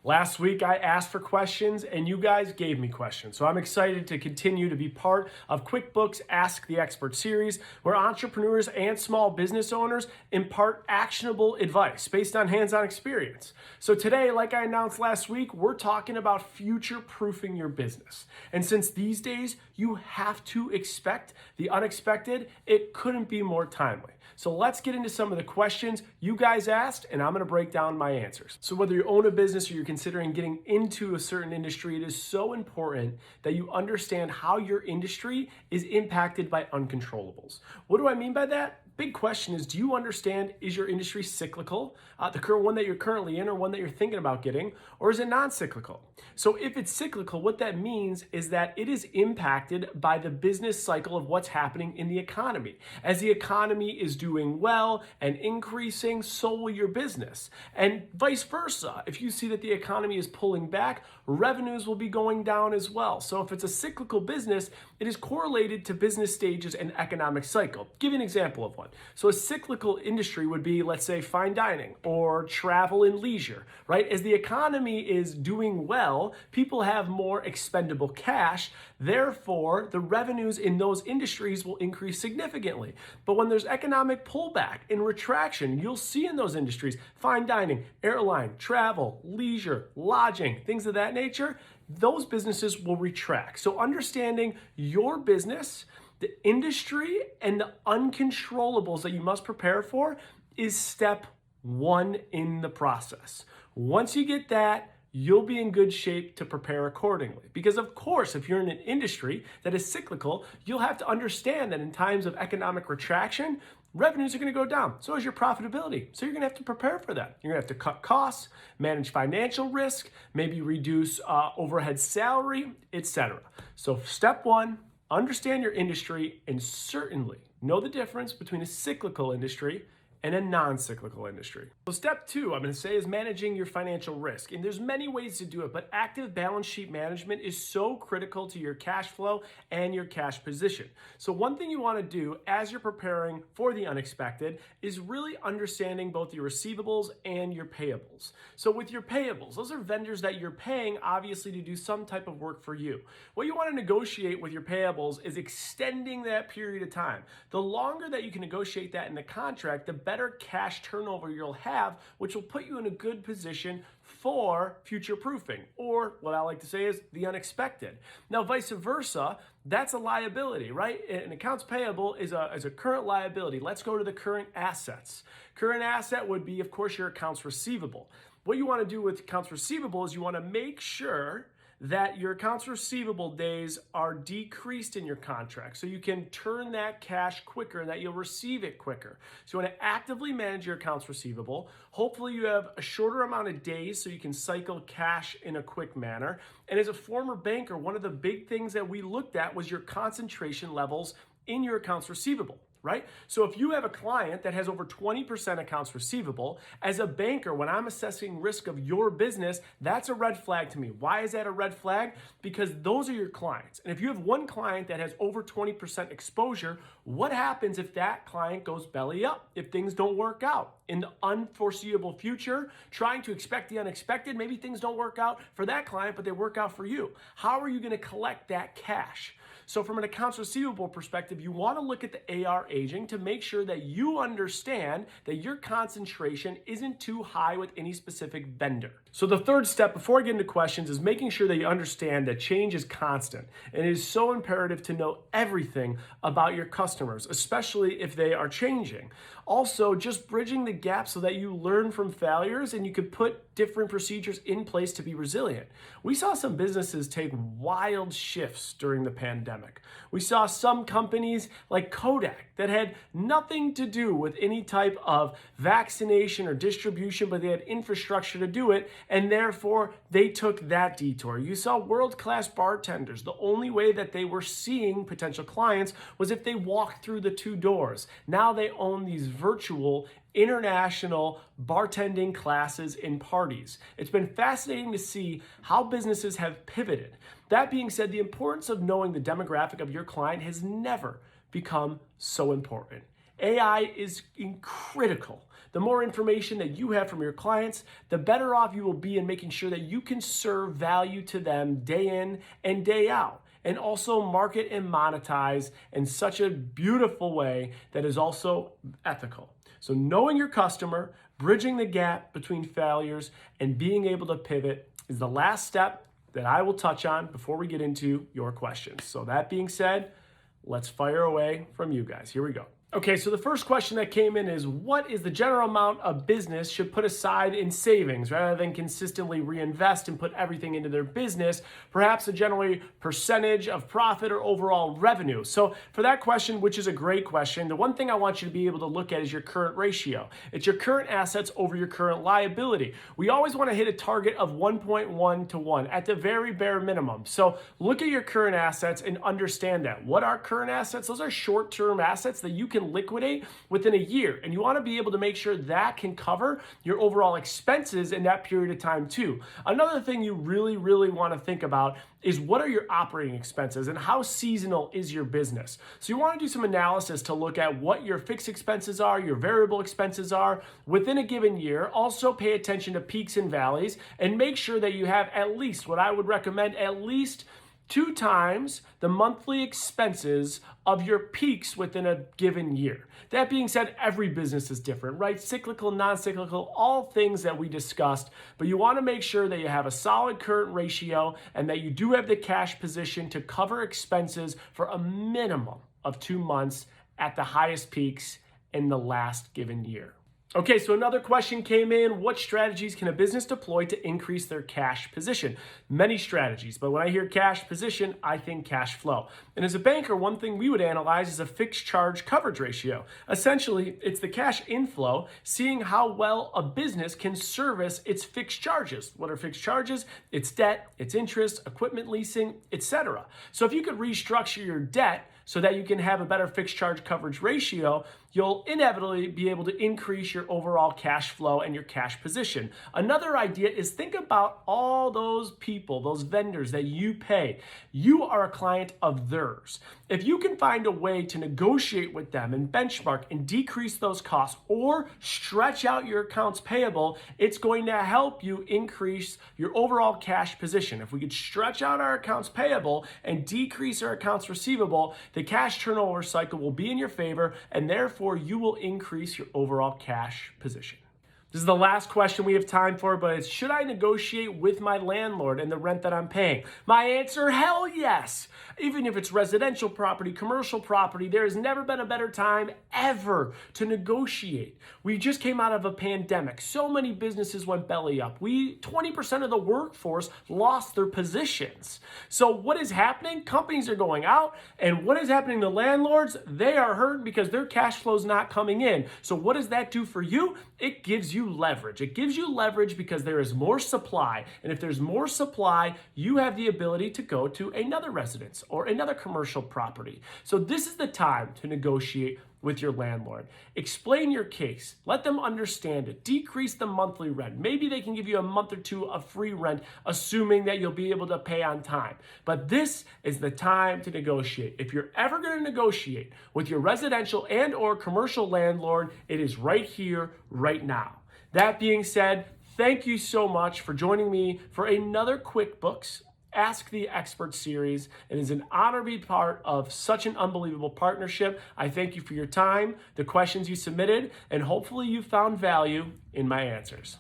Last week, I asked for questions and you guys gave me questions. So I'm excited to continue to be part of QuickBooks Ask the Expert series, where entrepreneurs and small business owners impart actionable advice based on hands-on experience. So today, like I announced last week, we're talking about future-proofing your business. And since these days, you have to expect the unexpected, it couldn't be more timely. So let's get into some of the questions you guys asked, and I'm gonna break down my answers. So whether you own a business or you're considering getting into a certain industry, it is so important that you understand how your industry is impacted by uncontrollables. What do I mean by that? Big question is, do you understand, is your industry cyclical, the current one that you're currently in or one that you're thinking about getting, or is it non-cyclical? So if it's cyclical, what that means is that it is impacted by the business cycle of what's happening in the economy. As the economy is doing well and increasing, so will your business. And vice versa. If you see that the economy is pulling back, revenues will be going down as well. So if it's a cyclical business, it is correlated to business stages and economic cycle. Give you an example of one. So a cyclical industry would be, let's say, fine dining or travel and leisure, right? As the economy is doing well, people have more expendable cash. Therefore, the revenues in those industries will increase significantly. But when there's economic pullback and retraction, you'll see in those industries, fine dining, airline, travel, leisure, lodging, things of that nature, those businesses will retract. So understanding your business, the industry, and the uncontrollables that you must prepare for is step one in the process. Once you get that, you'll be in good shape to prepare accordingly. Because of course, if you're in an industry that is cyclical, you'll have to understand that in times of economic retraction, revenues are going to go down. So is your profitability. So you're going to have to prepare for that. You're going to have to cut costs, manage financial risk, maybe reduce overhead salary, etc. So step one, understand your industry and certainly know the difference between a cyclical industry and a non-cyclical industry. So step two, I'm going to say, is managing your financial risk. And there's many ways to do it, but active balance sheet management is so critical to your cash flow and your cash position. So one thing you want to do as you're preparing for the unexpected is really understanding both your receivables and your payables. So with your payables, those are vendors that you're paying obviously to do some type of work for you. What you want to negotiate with your payables is extending that period of time. The longer that you can negotiate that in the contract, the better cash turnover you'll have, which will put you in a good position for future proofing, or what I like to say is the unexpected. Now, vice versa, that's a liability, right? An accounts payable is a current liability. Let's go to the current assets. Current asset would be, of course, your accounts receivable. What you want to do with accounts receivable is you want to make sure that your accounts receivable days are decreased in your contract so you can turn that cash quicker and that you'll receive it quicker. So you want to actively manage your accounts receivable. Hopefully you have a shorter amount of days so you can cycle cash in a quick manner. And as a former banker, one of the big things that we looked at was your concentration levels in your accounts receivable. Right? So if you have a client that has over 20% accounts receivable, as a banker, when I'm assessing risk of your business, that's a red flag to me. Why is that a red flag? Because those are your clients. And if you have one client that has over 20% exposure, what happens if that client goes belly up? If things don't work out in the unforeseeable future, trying to expect the unexpected, maybe things don't work out for that client, but they work out for you. How are you going to collect that cash? So from an accounts receivable perspective, you want to look at the AR aging to make sure that you understand that your concentration isn't too high with any specific vendor. So the third step before I get into questions is making sure that you understand that change is constant. And it is so imperative to know everything about your customers, especially if they are changing. Also, just bridging the gap so that you learn from failures and you could put different procedures in place to be resilient. We saw some businesses take wild shifts during the pandemic. We saw some companies like Kodak that had nothing to do with any type of vaccination or distribution, but they had infrastructure to do it, and therefore they took that detour. You saw world-class bartenders. The only way that they were seeing potential clients was if they walked through the two doors. Now they own these virtual international bartending classes and parties. It's been fascinating to see how businesses have pivoted. That being said, the importance of knowing the demographic of your client has never become so important. AI is critical the more information that you have from your clients, the better off you will be in making sure that you can serve value to them day in and day out, and also market and monetize in such a beautiful way that is also ethical. So knowing your customer, bridging the gap between failures, and being able to pivot is the last step that I will touch on before we get into your questions. So that being said, let's fire away from you guys. Here we go. Okay, so the first question that came in is, what is the general amount a business should put aside in savings rather than consistently reinvest and put everything into their business, perhaps a generally percentage of profit or overall revenue? So for that question, which is a great question, the one thing I want you to be able to look at is your current ratio. It's your current assets over your current liability. We always want to hit a target of 1.1 to 1 at the very bare minimum. So look at your current assets and understand that. What are current assets? Those are short-term assets that you can liquidate within a year, and you want to be able to make sure that can cover your overall expenses in that period of time too. Another thing you really want to think about is, what are your operating expenses and how seasonal is your business? So you want to do some analysis to look at what your fixed expenses are, your variable expenses are within a given year. Also pay attention to peaks and valleys, and make sure that you have at least, what I would recommend, at least 2 times the monthly expenses of your peaks within a given year. That being said, every business is different, right? Cyclical, non-cyclical, all things that we discussed, but you want to make sure that you have a solid current ratio and that you do have the cash position to cover expenses for a minimum of 2 months at the highest peaks in the last given year. Okay, so another question came in. What strategies can a business deploy to increase their cash position? Many strategies, but when I hear cash position, I think cash flow. And as a banker, one thing we would analyze is a fixed charge coverage ratio. Essentially, it's the cash inflow, seeing how well a business can service its fixed charges. What are fixed charges? It's debt, it's interest, equipment leasing, etc. So if you could restructure your debt so that you can have a better fixed charge coverage ratio, you'll inevitably be able to increase your overall cash flow and your cash position. Another idea is, think about all those people, those vendors that you pay. You are a client of theirs. If you can find a way to negotiate with them and benchmark and decrease those costs or stretch out your accounts payable, it's going to help you increase your overall cash position. If we could stretch out our accounts payable and decrease our accounts receivable, the cash turnover cycle will be in your favor, and therefore you will increase your overall cash position. This is the last question we have time for, but it's, should I negotiate with my landlord and the rent that I'm paying? My answer, hell yes. Even if it's residential property, commercial property, there has never been a better time ever to negotiate. We just came out of a pandemic. So many businesses went belly up. 20% of the workforce lost their positions. So what is happening? Companies are going out, and what is happening to landlords? They are hurt because their cash flow is not coming in. So what does that do for you? It gives you leverage. It gives you leverage because there is more supply. And if there's more supply, you have the ability to go to another residence or another commercial property. So this is the time to negotiate with your landlord. Explain your case. Let them understand it. Decrease the monthly rent. Maybe they can give you a month or 2 of free rent, assuming that you'll be able to pay on time. But this is the time to negotiate. If you're ever going to negotiate with your residential and or commercial landlord, it is right here, right now. That being said, thank you so much for joining me for another QuickBooks Ask the Expert series. It is an honor to be part of such an unbelievable partnership. I thank you for your time, the questions you submitted, and hopefully you found value in my answers.